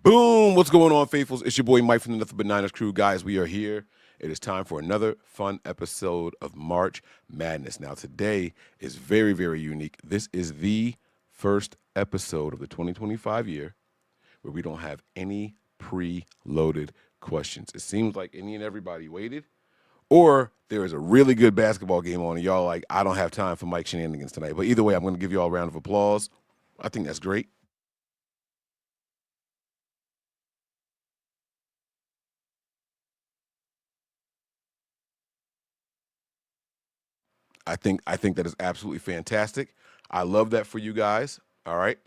Boom! What's going on, faithfuls? It's your boy Mike from the Nothing But Niners crew. Guys, we are here. It is time for another fun episode of March Madness. Now, today is very, very unique. This is the first episode of the 2025 year where we don't have any pre-loaded questions. It seems like any and everybody waited, or there is a really good basketball game on, and y'all like, I don't have time for Mike shenanigans tonight. But either way, I'm going to give you all a round of applause. I think that's great. I think that is absolutely fantastic. I love that for you guys. All right.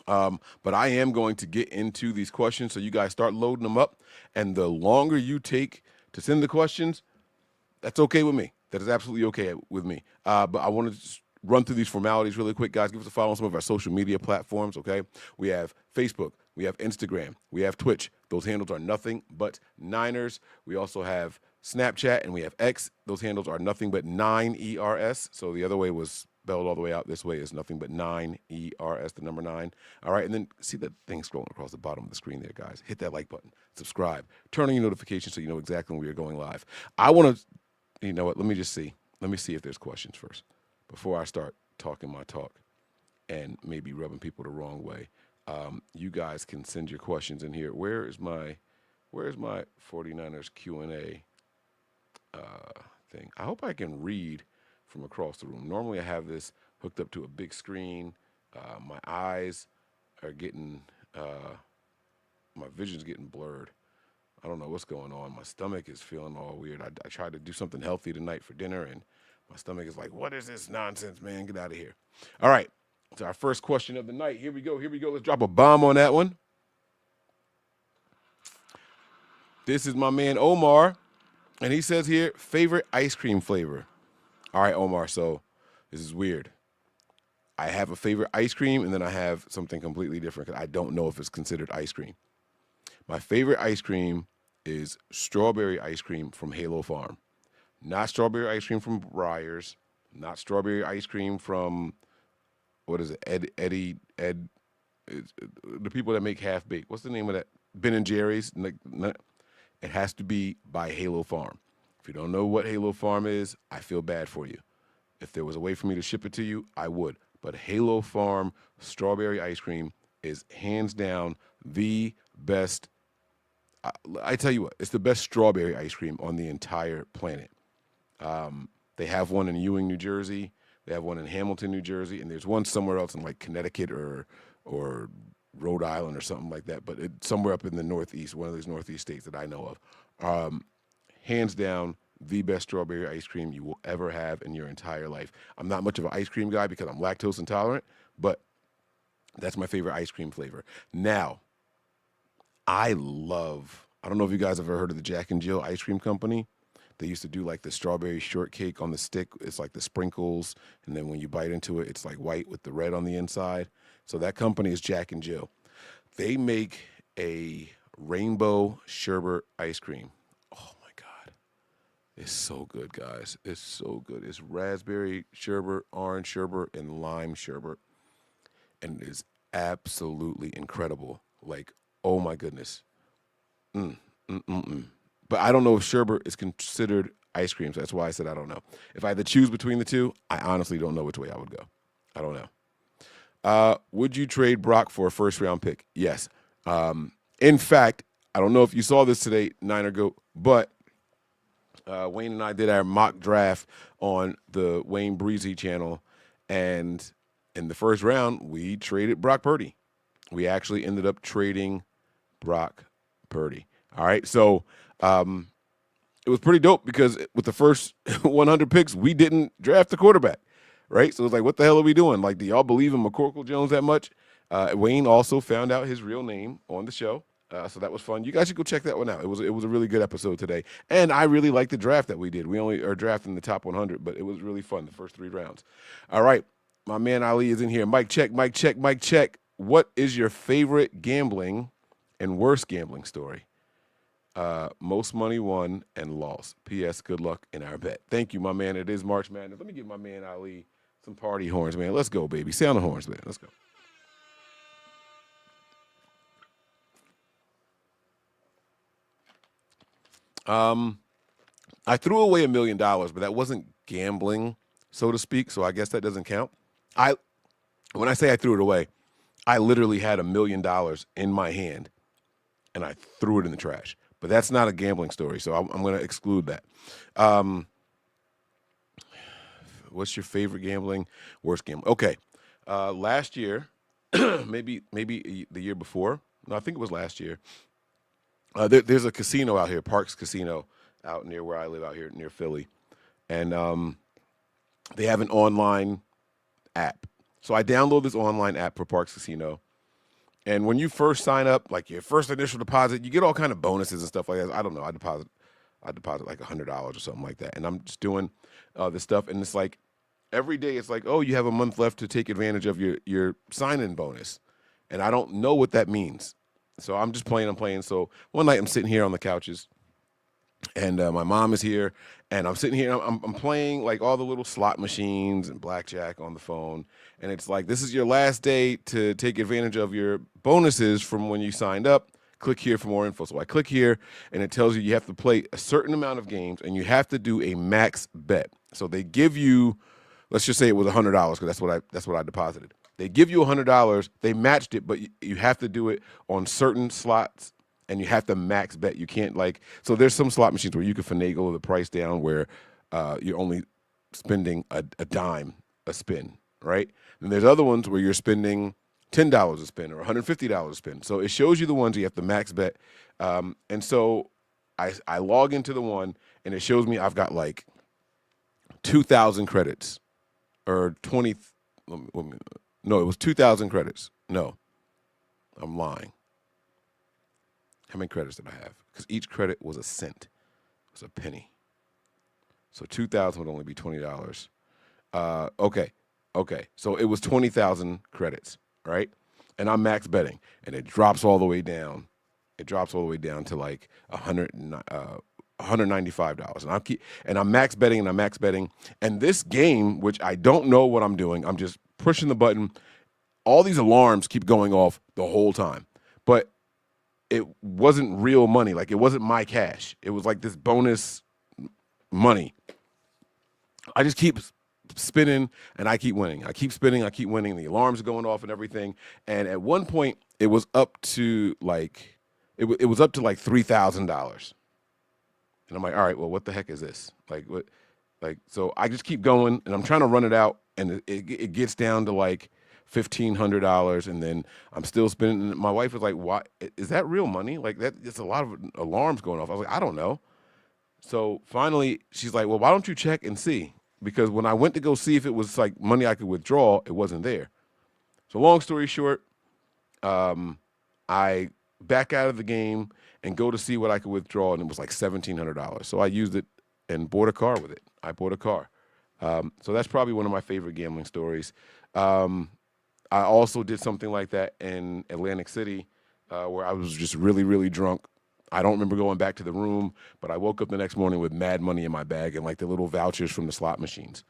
But I am going to get into these questions, so you guys start loading them up. And the longer you take to send the questions, that's okay with me. That is absolutely okay with me. But I want to just run through these formalities really quick, guys. Give us a follow on some of our social media platforms, okay? We have Facebook, we have Instagram, we have Twitch. Those handles are nothing but Niners. We also have Snapchat and we have X. Those handles are nothing but 9ERS. So the other way was spelled all the way out. This way is nothing but 9ERS, the number 9. All right, and then see that thing scrolling across the bottom of the screen there, guys. Hit that like button, subscribe, turn on your notifications so you know exactly when we are going live. I want to you know what? Let me just see. Let me see if there's questions first before I start talking my talk and maybe rubbing people the wrong way. You guys can send your questions in here. Where's my 49ers Q&A thing? I hope I can read from across the room. Normally I have this hooked up to a big screen. My eyes are getting, my vision's getting blurred. I don't know what's going on. My stomach is feeling all weird. I tried to do something healthy tonight for dinner, and my stomach is like, what is this nonsense, man? Get out of here. All right. So our first question of the night. Here we go. Here we go. Let's drop a bomb on that one. This is my man Omar, and he says here, favorite ice cream flavor. All right, Omar. So this is weird. I have a favorite ice cream, and then I have something completely different because I don't know if it's considered ice cream. My favorite ice cream is strawberry ice cream from Halo Farm. Not strawberry ice cream from Breyers. Not strawberry ice cream from, what is it, Ed, the people that make half baked. What's the name of that? Ben and Jerry's. It has to be by Halo Farm. If you don't know what Halo Farm is, I feel bad for you. If there was a way for me to ship it to you, I would. But Halo Farm strawberry ice cream is hands down the best. I tell you what, it's the best strawberry ice cream on the entire planet. They have one in Ewing, New Jersey. They have one in Hamilton, New Jersey, and there's one somewhere else in like Connecticut or Rhode Island or something like that. But it's somewhere up in the Northeast, one of those Northeast states that I know of. Hands down, the best strawberry ice cream you will ever have in your entire life. I'm not much of an ice cream guy because I'm lactose intolerant, but that's my favorite ice cream flavor. Now, I don't know if you guys have ever heard of the Jack and Jill ice cream company. They used to do like the strawberry shortcake on the stick. It's like the sprinkles, and then when you bite into it, it's like white with the red on the inside. So that company is Jack and Jill. They make a rainbow sherbet ice cream. Oh my God. It's so good, guys. It's so good. It's raspberry sherbet, orange sherbet, and lime sherbet. And it is absolutely incredible. Like, oh my goodness. Mm, mm. But I don't know if sherbet is considered ice cream, so that's why I said I don't know. If I had to choose between the two, I honestly don't know which way I would go. I don't know. Would you trade Brock for a first round pick? Yes. In fact, I don't know if you saw this today, Niner Goat, but Wayne and I did our mock draft on the Wayne Breezy channel, and in the first round, we traded Brock Purdy. We actually ended up trading Brock Purdy. All right, so it was pretty dope because with the first 100 picks, we didn't draft the quarterback, right? So it was like, what the hell are we doing? Like, do y'all believe in McCorkle Jones that much? Wayne also found out his real name on the show, so that was fun. You guys should go check that one out. It was a really good episode today, and I really liked the draft that we did. We only are drafting the top 100, but it was really fun the first 3 rounds. All right, my man Ali is in here. Mic check, mic check, mic check. What is your favorite gambling and worst gambling story? Most money won and lost. P.S. Good luck in our bet. Thank you, my man. It is March Madness. Let me give my man Ali some party horns, man. Let's go, baby. Sound the horns, man. Let's go. I threw away $1 million, but that wasn't gambling, so to speak. So I guess that doesn't count. I When I say I threw it away, I literally had $1 million in my hand, and I threw it in the trash. But that's not a gambling story, so I'm going to exclude that. What's your favorite gambling? Worst gambling? Okay, last year, maybe the year before. No, I think it was last year. There's a casino out here, Parks Casino, out near where I live, out here near Philly, and they have an online app. So I download this online app for Parks Casino, and when you first sign up, like your first initial deposit, you get all kind of bonuses and stuff like that. I don't know. I deposit like $100 or something like that, and I'm just doing this stuff, and it's like every day it's like, oh, you have a month left to take advantage of your sign-in bonus, and I don't know what that means. So I'm just playing. I'm playing. So one night I'm sitting here on the couches, and my mom is here, and I'm sitting here. And I'm playing like all the little slot machines and blackjack on the phone, and it's like, this is your last day to take advantage of your bonuses from when you signed up. Click here for more info. So I click here, and it tells you have to play a certain amount of games, and you have to do a max bet. So they give you, let's just say it was $100 because that's what I deposited. They give you $100. They matched it, but you have to do it on certain slots, and you have to max bet. You can't so there's some slot machines where you can finagle the price down where you're only spending a dime a spin, right? And there's other ones where you're spending $10 a spin or $150 a spin. So it shows you the ones you have to max bet. And so I log into the one, and it shows me I've got like 2,000 credits or 20. No, it was 2,000 credits. No, I'm lying. How many credits did I have? Because each credit was a cent. It was a penny. So 2,000 would only be $20. Okay. So it was 20,000 credits, right? And I'm max betting, and it drops all the way down. It drops all the way down to like $195. And I'm max betting, and this game, which I don't know what I'm doing, I'm just pushing the button. All these alarms keep going off the whole time, but it wasn't real money. Like, it wasn't my cash. It was like this bonus money. I just keep spinning, and I keep winning. I keep spinning, I keep winning. The alarms are going off and everything. And at one point, it was up to like $3,000. And I'm like, all right, well, what the heck is this? So I just keep going, and I'm trying to run it out, and it gets down to like $1,500, and then I'm still spending. And my wife was like, "Why is that real money? Like that? It's a lot of alarms going off." I was like, "I don't know." So finally, she's like, "Well, why don't you check and see?" Because when I went to go see if it was like money I could withdraw, it wasn't there. So long story short, I back out of the game and go to see what I could withdraw, and it was like $1,700. So I used it and bought a car with it. I bought a car. So that's probably one of my favorite gambling stories. I also did something like that in Atlantic City, where I was just really, really drunk. I don't remember going back to the room, but I woke up the next morning with mad money in my bag and like the little vouchers from the slot machines.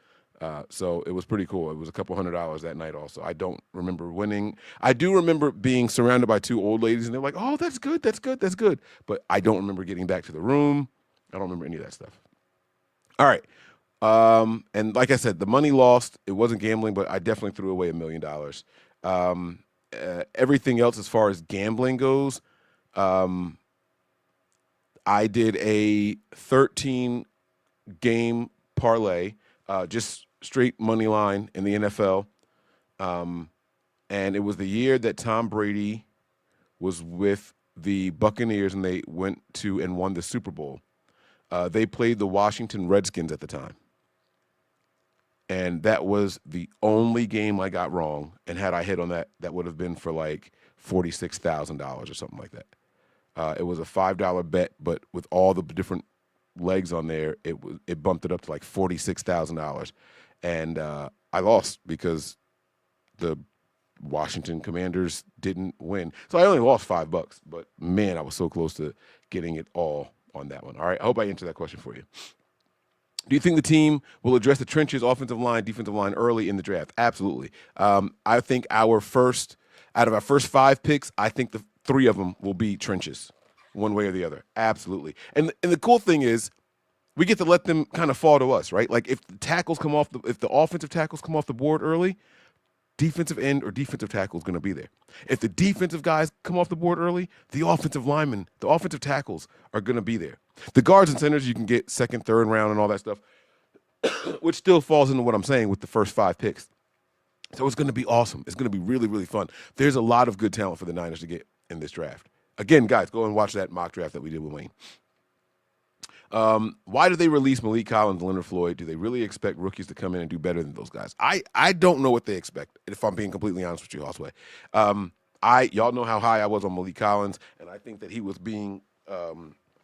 So it was pretty cool. It was a couple $100 that night also. I don't remember winning. I do remember being surrounded by two old ladies, and they're like, "Oh, that's good, that's good, that's good." But I don't remember getting back to the room. I don't remember any of that stuff. All right. And like I said, the money lost, it wasn't gambling, but I definitely threw away $1 million. Everything else as far as gambling goes, I did a 13 game parlay, just straight money line in the NFL. And it was the year that Tom Brady was with the Buccaneers, and they went to and won the Super Bowl. They played the Washington Redskins at the time. And that was the only game I got wrong. And had I hit on that, that would have been for like $46,000 or something like that. It was a $5 bet, but with all the different legs on there, it bumped it up to like $46,000. And I lost because the Washington Commanders didn't win. So I only lost $5, but man, I was so close to getting it all on that one. All right, I hope I answered that question for you. Do you think the team will address the trenches, offensive line, defensive line early in the draft? Absolutely. I think out of our first 5 picks, I think the 3 of them will be trenches. one way or the other. Absolutely. And the cool thing is, we get to let them kind of fall to us, right? Like if if the offensive tackles come off the board early, defensive end or defensive tackle is going to be there. If the defensive guys come off the board early, the offensive linemen, the offensive tackles are going to be there. The guards and centers you can get second, third round, and all that stuff, which still falls into what I'm saying with the first 5 picks. So it's going to be awesome. It's going to be really, really fun. There's a lot of good talent for the Niners to get in this draft. Again, guys, go and watch that mock draft that we did with Wayne. Why do they release Maliek Collins and Leonard Floyd? Do they really expect rookies to come in and do better than those guys? I don't know what they expect, if I'm being completely honest with you, Houseway. Y'all know how high I was on Maliek Collins, and I think that he was being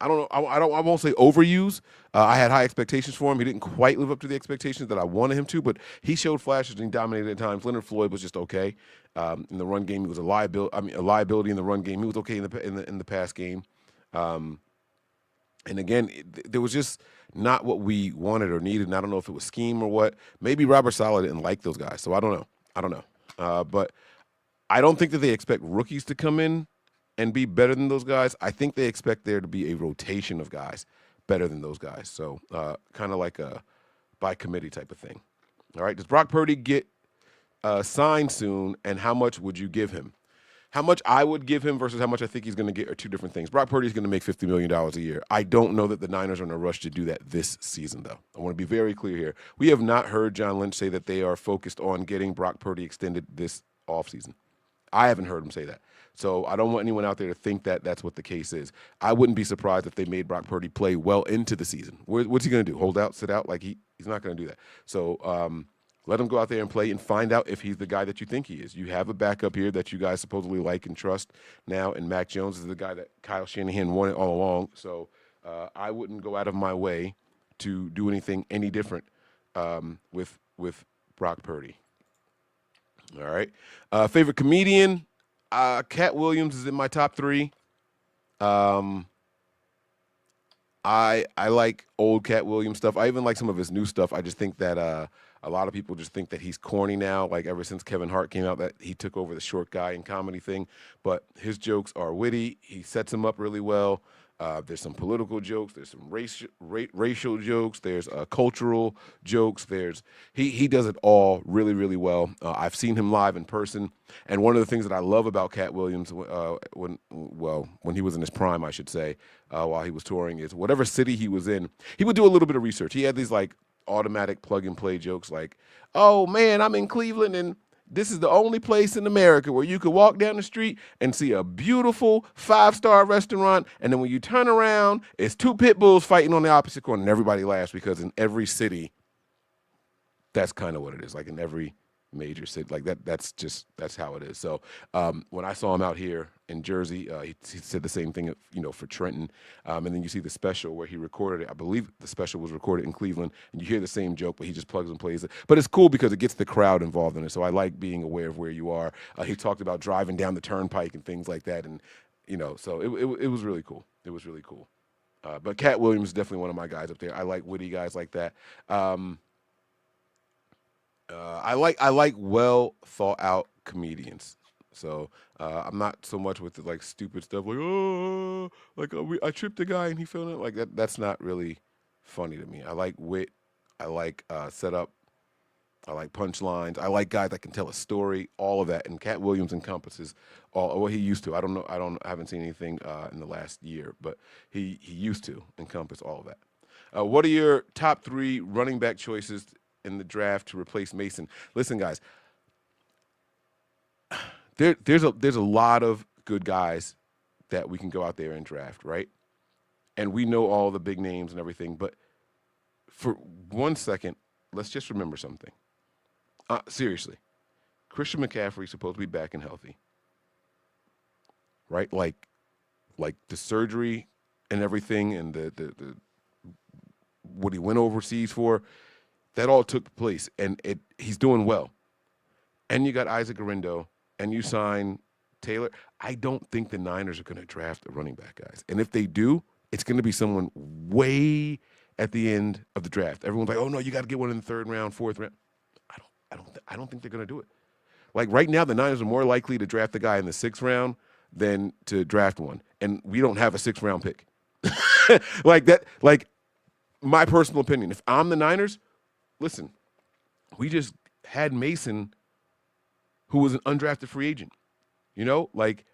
I don't know. I won't say overused. I had high expectations for him. He didn't quite live up to the expectations that I wanted him to, but he showed flashes and he dominated at times. Leonard Floyd was just okay in the run game. He was a liability in the run game. He was okay in the pass game. And again, there was just not what we wanted or needed. And I don't know if it was scheme or what. Maybe Robert Saleh didn't like those guys. So I don't know. But I don't think that they expect rookies to come in and be better than those guys. I think they expect there to be a rotation of guys better than those guys. So kind of like a by committee type of thing. All right. Does Brock Purdy get signed soon, and how much would you give him? How much I would give him versus how much I think he's going to get are two different things. Brock Purdy is going to make $50 million a year. I don't know that the Niners are in a rush to do that this season, though. I want to be very clear here. We have not heard John Lynch say that they are focused on getting Brock Purdy extended this offseason. I haven't heard him say that. So I don't want anyone out there to think that that's what the case is. I wouldn't be surprised if they made Brock Purdy play well into the season. What's he going to do? Hold out, sit out? Like he's not going to do that. So let him go out there and play and find out if he's the guy that you think he is. You have a backup here that you guys supposedly like and trust now, and Mac Jones is the guy that Kyle Shanahan wanted all along. So I wouldn't go out of my way to do anything any different with Brock Purdy. All right. Favorite comedian? Cat Williams is in my top 3. I like old Cat Williams stuff. I even like some of his new stuff. I just think that a lot of people just think that he's corny now, like ever since Kevin Hart came out, that he took over the short guy in comedy thing. But his jokes are witty. He sets them up really well. There's some political jokes. There's some racial jokes. There's cultural jokes. He does it all really, really well. I've seen him live in person. And one of the things that I love about Cat Williams, when he was in his prime, I should say, while he was touring, is whatever city he was in, he would do a little bit of research. He had these like automatic plug and play jokes like, oh man, I'm in Cleveland and this is the only place in America where you could walk down the street and see a beautiful 5-star restaurant, and then when you turn around, it's 2 pit bulls fighting on the opposite corner, and everybody laughs because in every city, that's kind of what it is. Like in every major city, like that's how it is. So when I saw him out here in Jersey, he said the same thing, for Trenton. And then you see the special where he recorded it. I believe the special was recorded in Cleveland, and you hear the same joke, but he just plugs and plays it. But it's cool because it gets the crowd involved in it. So I like being aware of where you are. He talked about driving down the turnpike and things like that, and so it was really cool. It was really cool. But Cat Williams is definitely one of my guys up there. I like witty guys like that. I like well thought out comedians. So I'm not so much with the, like stupid stuff like I tripped a guy and he fell in like that. That's not really funny to me. I like wit. I like setup. I like punchlines. I like guys that can tell a story. All of that. And Cat Williams encompasses all. Well, he used to. I don't know. I haven't seen anything in the last year, but he used to encompass all of that. What are your top 3 running back choices in the draft to replace Mason? Listen, guys, there's a lot of good guys that we can go out there and draft, right? And we know all the big names and everything, but for 1 second, let's just remember something. Seriously, Christian McCaffrey's supposed to be back and healthy, right? Like the surgery and everything, and the what he went overseas for. That all took place, and he's doing well. And you got Isaac Guerrero, and you sign Taylor. I don't think the Niners are going to draft a running back, guys. And if they do, it's going to be someone way at the end of the draft. Everyone's like, oh, no, you got to get one in the 3rd round, 4th round. I don't think they're going to do it. Like right now, the Niners are more likely to draft the guy in the 6th round than to draft one. and we don't have a 6th round pick. Like that, like my personal opinion. If I'm the Niners, listen, we just had Mason, who was an undrafted free agent. You know, like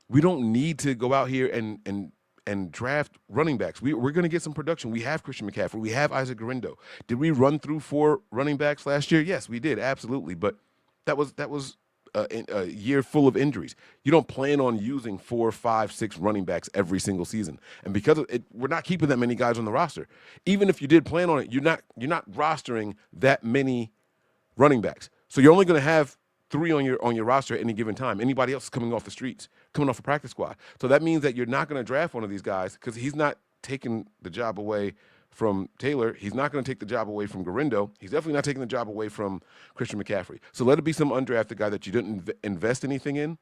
we don't need to go out here and draft running backs. We're going to get some production. We have Christian McCaffrey. We have Isaac Guerrero. Did we run through 4 running backs last year? Yes, we did, absolutely. But that was a year full of injuries. You don't plan on using 4, 5, 6 running backs every single season. And because of it, we're not keeping that many guys on the roster. Even if you did plan on it, you're not rostering that many running backs. So you're only going to have 3 on your roster at any given time. Anybody else is coming off the streets, coming off a practice squad. So that means that you're not going to draft one of these guys because he's not taking the job away from Taylor. He's not going to take the job away from Guerrero. He's definitely not taking the job away from Christian McCaffrey. So let it be some undrafted guy that you didn't invest anything in.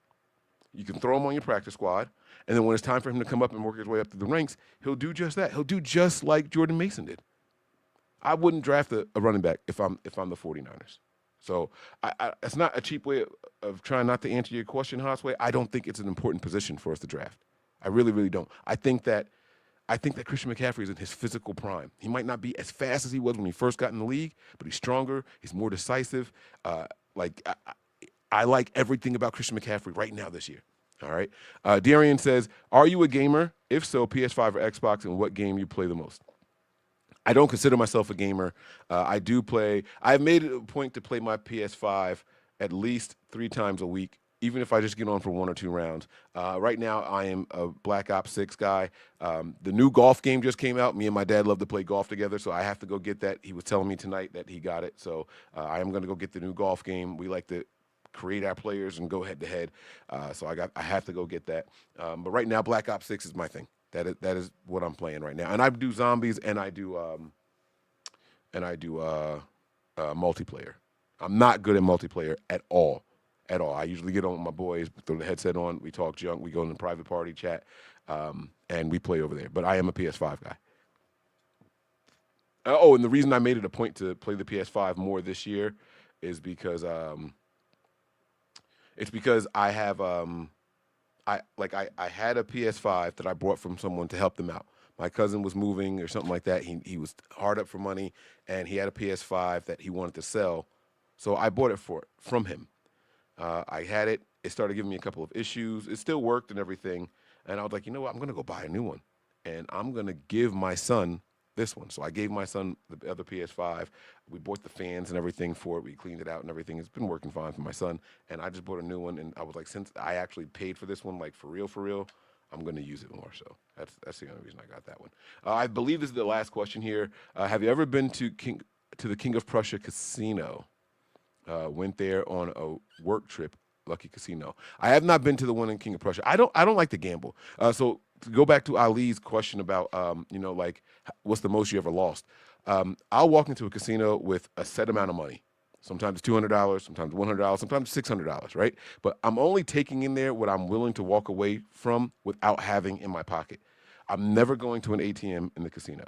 You can throw him on your practice squad, and then when it's time for him to come up and work his way up through the ranks, he'll do just that. He'll do just like Jordan Mason did. I wouldn't draft a running back if I'm the 49ers. So it's not a cheap way of trying not to answer your question, Hosway. I don't think it's an important position for us to draft. I really, really don't. I think that Christian McCaffrey is in his physical prime. He might not be as fast as he was when he first got in the league, but he's stronger. He's more decisive. I like everything about Christian McCaffrey right now this year. All right. Darian says, are you a gamer? If so, PS5 or Xbox, and what game you play the most? I don't consider myself a gamer. I do play. I've made it a point to play my PS5 at least 3 times a week, even if I just get on for 1 or 2 rounds. Right now, I am a Black Ops 6 guy. The new golf game just came out. Me and my dad love to play golf together, so I have to go get that. He was telling me tonight that he got it, so I am going to go get the new golf game. We like to create our players and go head-to-head, so I have to go get that. But right now, Black Ops 6 is my thing. That is what I'm playing right now, and I do zombies, and I do multiplayer. I'm not good at multiplayer at all. I usually get on with my boys, throw the headset on, we talk junk, we go in the private party chat, and we play over there. But I am a PS5 guy. And the reason I made it a point to play the PS5 more this year is because I have I had a PS5 that I bought from someone to help them out. My cousin was moving or something like that. He was hard up for money, and he had a PS5 that he wanted to sell. So I bought it from him. I had it. It started giving me a couple of issues. It still worked and everything. And I was like, you know what? I'm going to go buy a new one. And I'm going to give my son this one. So I gave my son the other PS5. We bought the fans and everything for it. We cleaned it out and everything. It's been working fine for my son. And I just bought a new one. And I was like, since I actually paid for this one, like for real, I'm going to use it more. So that's the only reason I got that one. I believe this is the last question here. Have you ever been to the King of Prussia Casino? Went there on a work trip, Lucky Casino. I have not been to the one in King of Prussia. I don't like to gamble. So to go back to Ali's question about, like what's the most you ever lost? I'll walk into a casino with a set amount of money. Sometimes $200, sometimes $100, sometimes $600, right? But I'm only taking in there what I'm willing to walk away from without having in my pocket. I'm never going to an ATM in the casino.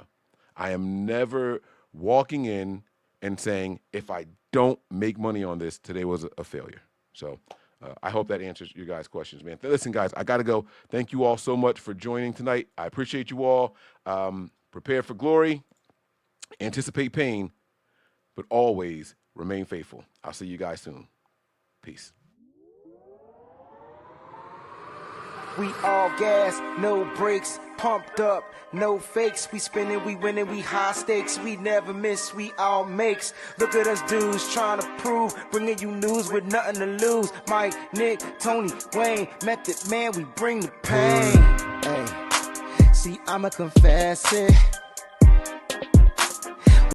I am never walking in and saying, if I don't make money on this, today was a failure. So I hope that answers your guys' questions, man. Listen, guys, I got to go. Thank you all so much for joining tonight. I appreciate you all. Prepare for glory, anticipate pain, but always remain faithful. I'll see you guys soon. Peace. We all gas, no brakes, pumped up, no fakes. We spinning, we winning, we high stakes. We never miss, we all makes. Look at us dudes trying to prove, bringing you news with nothing to lose. Mike, Nick, Tony, Wayne, Method Man, we bring the pain. Hey, see, I'ma confess it.